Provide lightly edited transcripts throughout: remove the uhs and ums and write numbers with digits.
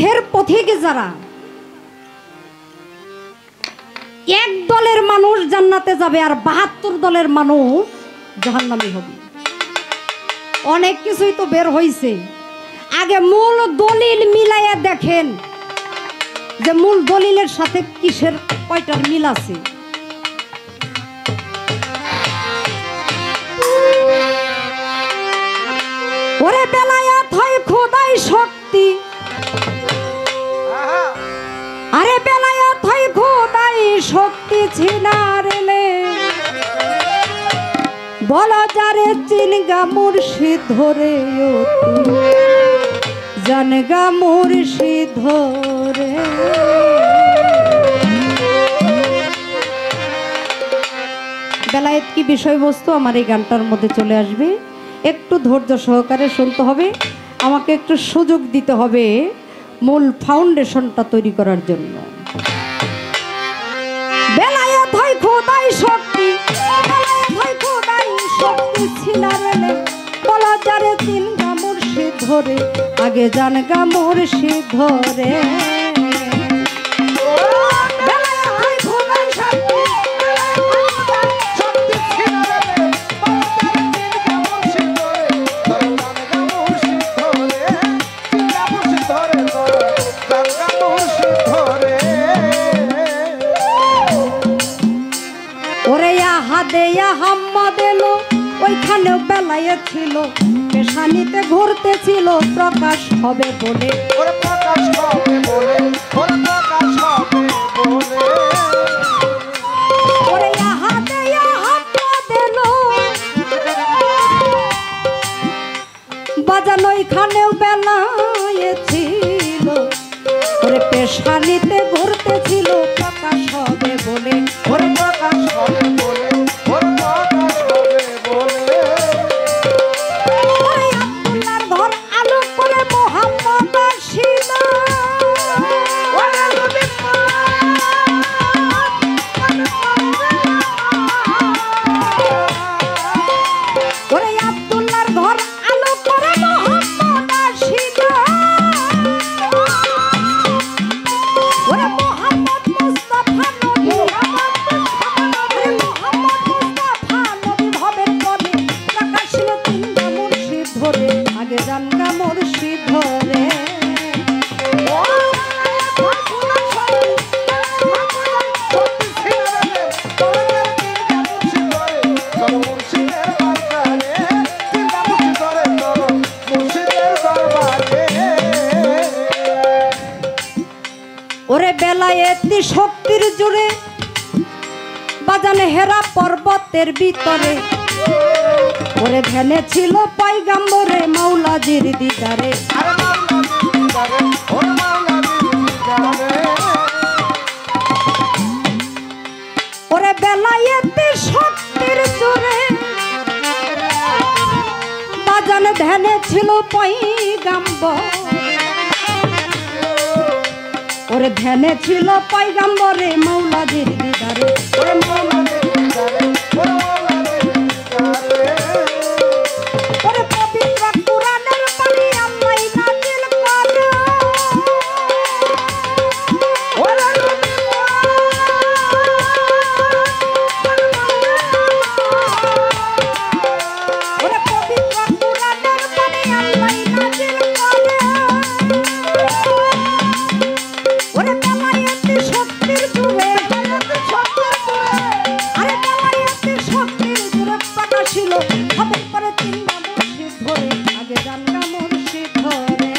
পথের পথিক যারা, এক দলের মানুষ জান্নাতে যাবে আর 72 দলের মানুষ জাহান্নামী হবে। অনেক কিছুই তো বের হইছে, আগে মূল দলিল মিলাইয়া দেখেন যে মূল দলিলের সাথে কিসের কয়টার মিল আছে। ওরে বেলায়াত হয় খোদাই শক্তি, আরে বেলায়াত হয় খোদাই শক্তি ছিনারেলে বলা যারে চিনগা মুর্শিদ ধরে জানগা মুর্শিদ ধরে। বেলায়েত কি বিষয়বস্তু আমার এই গানটার মধ্যে চলে আসবে, একটু ধৈর্য সহকারে শুনতে হবে, আমাকে একটু সুযোগ দিতে হবে মূল ফাউন্ডেশনটা তৈরি করার জন্য। বেলায়েত হয় খোদাই শক্তি, বেলায়েত হয় খোদাই শক্তি ছিনারেলে বলা যারে চিনগা মুর্শিদ ধরে আগে জানগা মুর্শিদ ধরে। ওইখানেও বেলায়েত ছিল, পেশানিতে ঘুরতেছিল প্রকাশ হবে বলে, প্রকাশ হবে বলে, প্রকাশ হবে বলে। ওরে আহাদে আহাদেল বাজানো ওইখানেও বেলায়েত ছিল, ওরে পেশানিতে ঘুরতেছিল প্রকাশ হবে বলে, ওরে প্রকাশ হবে বলে। ওরে বেলায়েতি শক্তির জুড়ে বাজানে হেরা পর্বতের ভিতরে, ওরে ধ্যানে ছিল পয়গম্বরে মাওলাজির দিদারে, ওরে বেলায়েতি শক্তির জুড়ে বাজানে ধ্যানে ছিল পয়গম্বর, ওরে ধ্যানে ছিল পয়গম্বরে মাওলাজির দিদারে, ওরে মাওলাজির দিদারে, ওরে মাওলাজির দিদারে। ওরে পবিত্র কুরআনের পানি আল্লাহ নাযিল করে, ওরে ওরে পবিত্র কুরআনের পানি আল্লাহ নাযিল করে। ওরে বেলায়েতি শক্তির জুড়ে, আরে বেলায়েতি শক্তির জুড়ে প্রকাশ ছিল হবে পরে চিনগা মুর্শিদ ধরে আগে জানগা মুর্শিদ ধরে।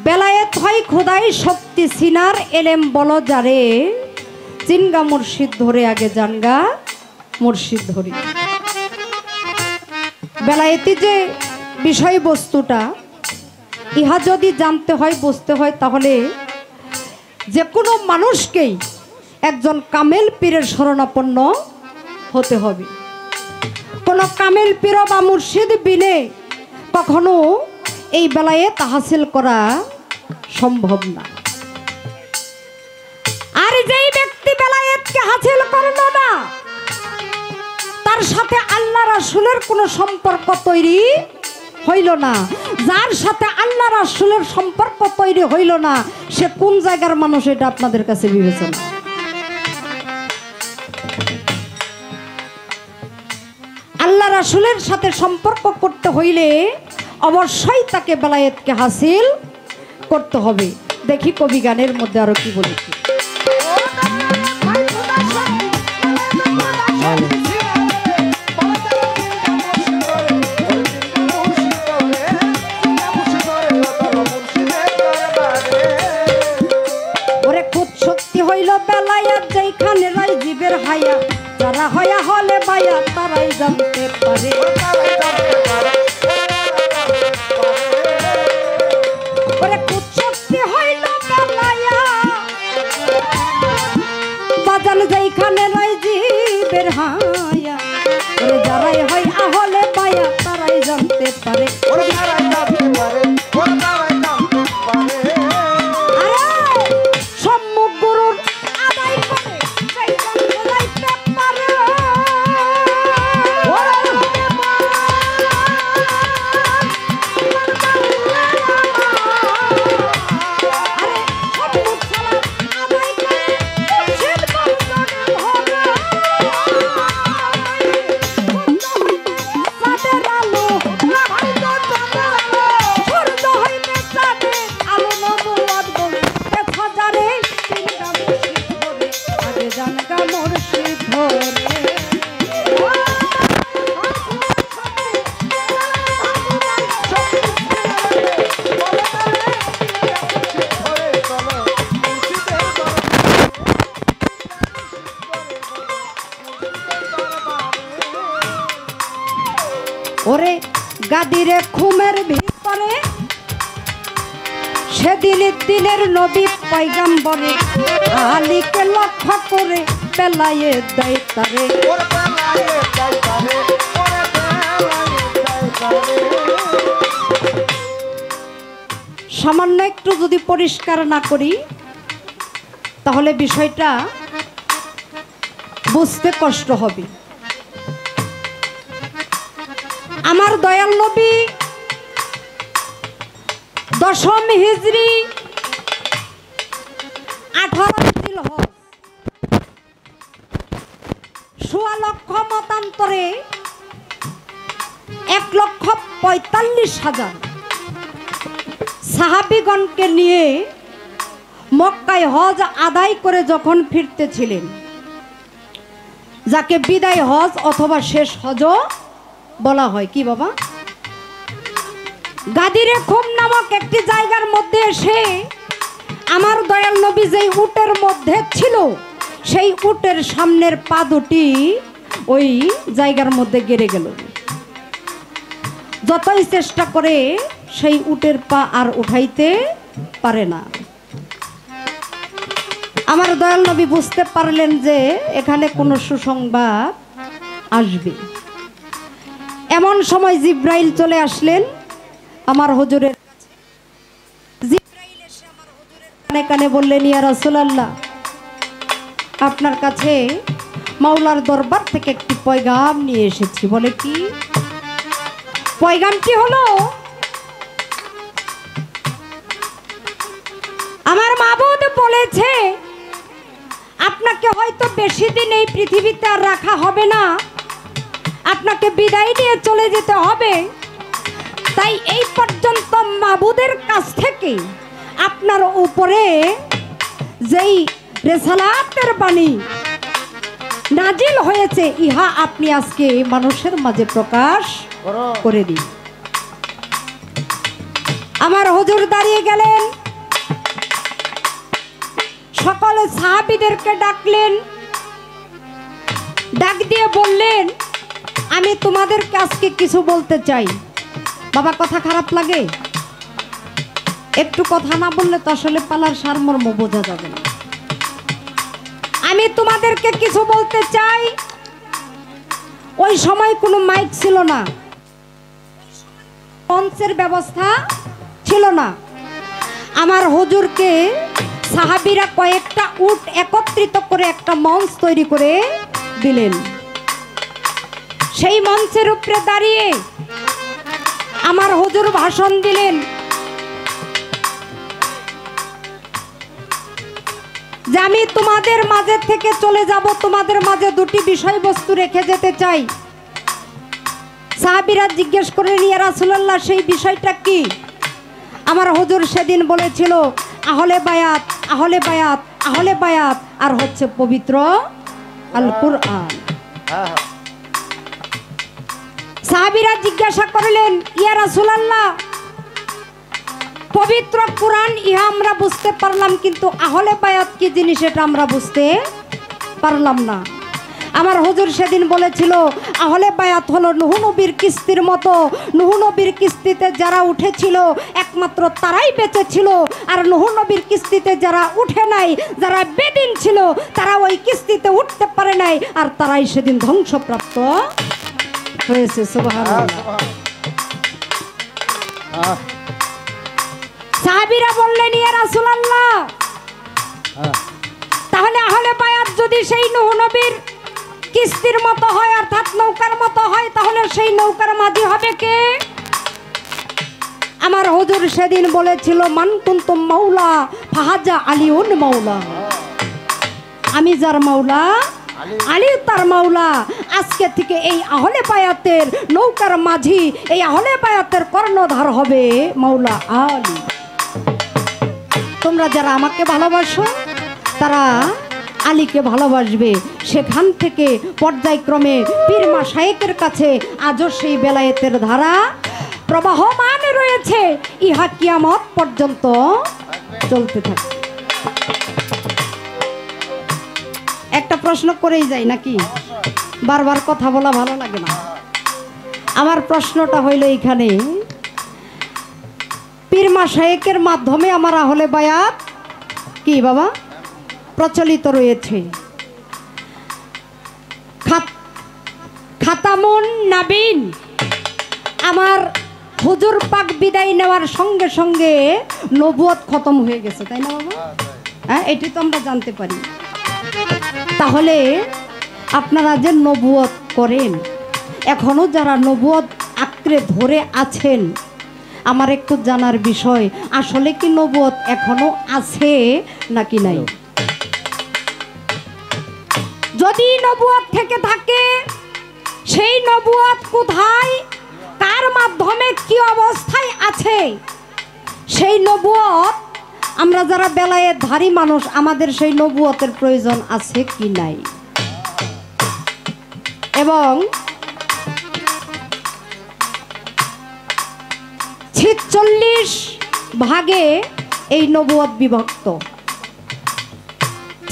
বেলায়েত হয় খোদাই শক্তি সিনার এলেম বলো যারে চিনগা মুর্শিদ ধরে আগে জানগা মুর্শিদ ধরি। বেলায়েতি যে বিষয়বস্তুটা ইহা যদি জানতে হয় বুঝতে হয় তাহলে যে কোনো মানুষকেই একজন কামেল পীরের শরণাপন্ন হতে হবে। কোনো কামেল পীর বা মুর্শিদ বিনে কখনো এই বেলায়েত হাসিল করা সম্ভব না। আর যেই ব্যক্তি বেলায়েতকে হাসিল করলো না, তার সাথে আল্লাহ রাসূলের কোনো সম্পর্ক তৈরি হইল না। যার সাথে আল্লাহ রাসূলের সম্পর্ক তৈরি হইল না, সে কোন জায়গার মানুষ এটা আপনাদের কাছে বিবেচনা। আল্লাহ রাসূলের সাথে সম্পর্ক করতে হইলে অবশ্যই তাকে বেলায়েতকে হাসিল করতে হবে। দেখি কবি গানের মধ্যে আরো কি বলেছে। ওরে খুব শক্তি হইল বেলায়েত যেইখানে রয় জীবের হায়া, যারা হয়া হলে বায়া তারাই জানতে পারে। ওরে খুব শক্তি হইল বেলায়েত বাজান যেইখানে রয় জীবের হায়া, ওরে যারাই হয় আহলে বায়া তারাই জানতে পারে। সম্মুখ গুরুর আদায় করে সেই জানতে পারে। ওরে গাদিরে খুমের ভিতরে সেদিন দিনের নবী পয়গম্বরে আলীকে লক্ষ্য করে বেলায়েত দেয় তারে। সামান্য একটু যদি পরিষ্কার না করি তাহলে বিষয়টা বুঝতে কষ্ট হবে। আমার দয়াল নবী 10ম হিজরি 18 জিলহজ 16 লক্ষ মতান্তরে 1,45,000 সাহাবীগণকে নিয়ে মক্কায় হজ আদায় করে যখন ফিরতেছিলেন, যাকে বিদায় হজ অথবা শেষ হজও বলা হয়। কি বাবা? গাদিরে খুম নামক একটি জায়গার মধ্যে এসে আমার দয়াল নবী যেই উটের মধ্যে ছিল, সেই উটের সামনের পা দুটি ওই জায়গার মধ্যে গেড়ে গেল। যতই চেষ্টা করে সেই উটের পা আর উঠাইতে পারে না। আমার দয়াল নবী বুঝতে পারলেন যে এখানে কোনো সুসংবাদ আসবে। এমন সময় জিব্রাইল চলে আসলেন আমার হুজুরের কাছে। জিব্রাইল এসে আমার হুজুরের কানে কানে বললেন, ইয়া রাসূলুল্লাহ, আপনার কাছে মাওলার দরবার থেকে একটি পয়গাম নিয়ে এসেছি। বলে কি? পয়গামটি হলো, আমার মাবুদ বলেছে আপনাকে হয়তো বেশি দিন এই পৃথিবীতে আর রাখা হবে না, আপনাকে বিদায় নিয়ে চলে যেতে হবে। তাই এই পর্যন্ত মাবুদের কাছ থেকে আপনার উপরে যেই রিসালাতের বাণী নাজিল হয়েছে, ইহা আপনি আজকে মানুষের মাঝে প্রকাশ করে দিন। আমার হুজুর দাঁড়িয়ে গেলেন, সকল সাহাবীদেরকে ডাকলেন, ডাক দিয়ে বললেন, আমি তোমাদেরকে আজকে কিছু বলতে চাই। বাবা, কথা খারাপ লাগে? একটু কথা না বললে তো আসলে পালার সারমর্ম বোঝা যাবে না। আমি তোমাদেরকে কিছু বলতে চাই। ওই সময় কোনো মাইক ছিল না, মঞ্চের ব্যবস্থা ছিল না। আমার হুজুরকে সাহাবীরা কয়েকটা উট একত্রিত করে একটা মঞ্চ তৈরি করে দিলেন। সেই মঞ্চের উপরে দাঁড়িয়ে আমার হুজুর ভাষণ দিলেন যে আমি তোমাদের মাঝে থেকে চলে যাব, তোমাদের মাঝে দুটি বিষয়বস্তু রেখে যেতে চাই। সাহাবীরা জিজ্ঞেস করলেন, ইয়া রাসূলুল্লাহ, সেই বিষয়টা কি? আমার হুজুর সেদিন বলেছিল আহলে বায়াত, আহলে বায়াত, আহলে বায়াত, আর হচ্ছে পবিত্র আল কুরআন। সাহাবীরা জিজ্ঞাসা করলেন, ইয়া রাসূলুল্লাহ, পবিত্র কুরআন ইহা আমরা বুঝতে পারলাম, কিন্তু আহলে বায়াত কি জিনিস এটা আমরা বুঝতে পারলাম না। আমার হুজুর সেদিন বলেছিল আহলে বায়াত হলো নূহ নবীর কিস্তির মতো। নূহ নবীর কিস্তিতে যারা উঠেছিল একমাত্র তারাই বেঁচে ছিল, আর নূহ নবীর কিস্তিতে যারা উঠে নাই, যারা বেদিন ছিল, তারা ওই কিস্তিতে উঠতে পারে নাই, আর তারাই সেদিন ধ্বংসপ্রাপ্ত হয়েছে। সুবহানাল্লাহ। সাহাবীরা বললেন, ইয়া রাসূলুল্লাহ, তাহলে আহলে বায়াত যদি সেই নূহ নবীর কিস্তির মতো হয়, অর্থাৎ নৌকার মতো হয়, তাহলে সেই নৌকার মাঝি হবে কে? আমার হুজুর সেদিন বলেছিল, মান কুনতুম মাওলা ফাহাজা আলিউন মাওলা, আমি যার মাওলা আলী তার মাওলা। আজকে থেকে এই আহলে বায়াতের নৌকার মাঝি, এই আহলে বায়াতের কর্ণধার হবে মাওলা আলী। তোমরা যারা আমাকে ভালোবাসো তারা আলীকে ভালোবাসবে। সেখান থেকে পর্যায়ক্রমে পীর মাশায়েখের কাছে আজও সেই বেলায়েতের ধারা প্রবাহমান রয়েছে, ইহা কিয়ামত পর্যন্ত চলতে থাকে। একটা প্রশ্ন করেই যাই নাকি? বারবার কথা বলা ভালো লাগে না। আমার প্রশ্নটা হইল এইখানে, পীর মাশায়েখের মাধ্যমে আমার আহলে বায়াত কি বাবা প্রচলিত রয়েছে। খাতামুন নাবিন, আমার হুজুর পাক বিদায় নেওয়ার সঙ্গে সঙ্গে নবুয়ত খতম হয়ে গেছে, তাই না বাবা? হ্যাঁ, এটি তো আমরা জানতে পারি। তাহলে আপনারা যে নবুয়ত করেন, এখনো যারা নবুয়ত আঁকড়ে ধরে আছেন, আমার একটু জানার বিষয়, আসলে কি নবুয়ত এখনো আছে নাকি নাই? যদি নবুয়ত থেকে থাকে, সেই নবুয়ত কোথায়, কার মাধ্যমে, কি অবস্থায় আছে? সেই নবুয়ত আমরা যারা বেলায়েত ধারী মানুষ, আমাদের সেই নবুয়তের প্রয়োজন আছে কি নাই? এবং 46 ভাগে এই নবুয়ত বিভক্ত।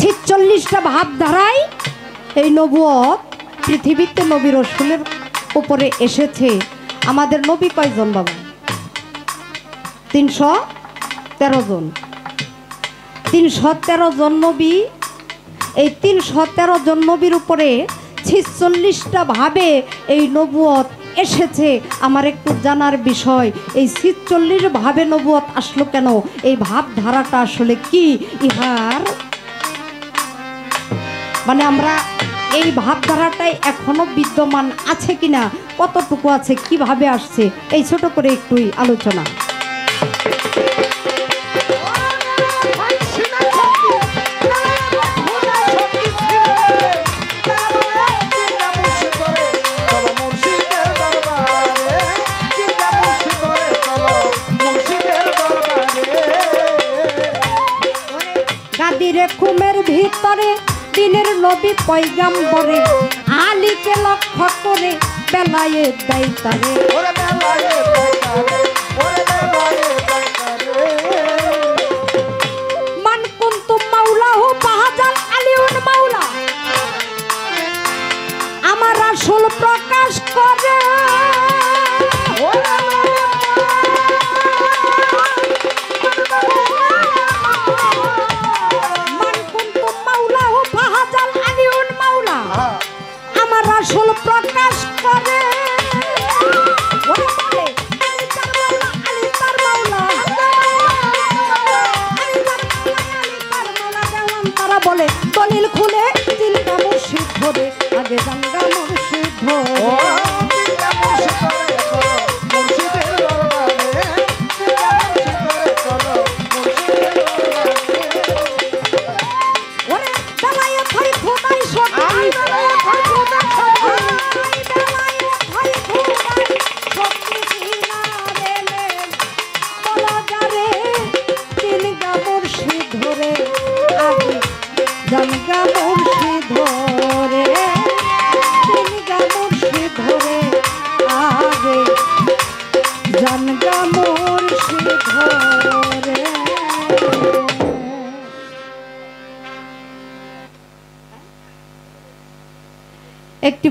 46টা ভাবধারায় এই নবুয়ত পৃথিবীতে নবী রাসূলের উপরে এসেছে। আমাদের নবী কয়জন বাবা? 313 জন। 313 জন নবী। এই 313 জন নবীর উপরে 46টা ভাবে এই নবুয়ত এসেছে। আমার একটু জানার বিষয়, এই 46 ভাবে নবুয়ত আসলো কেন? এই ভাবধারাটা আসলে কি? ইহার মানে আমরা এই ভাবধারাটাই এখনো বিদ্যমান আছে কিনা, কতটুকু আছে, কিভাবে আসছে, এই ছোট করে একটুই আলোচনা। গাদিরে খুমের ভিতরে দিনের নবী পয়গাম্বরে আলীকে লক্ষ্য করে বেলায়েত দেয় তারে। মান কুনতুম মাওলাহু ফাহাজাল আলিউন মাওলা, আমার রাসূল প্রকাশ করে রাসূল প্রকাশ করে। একটি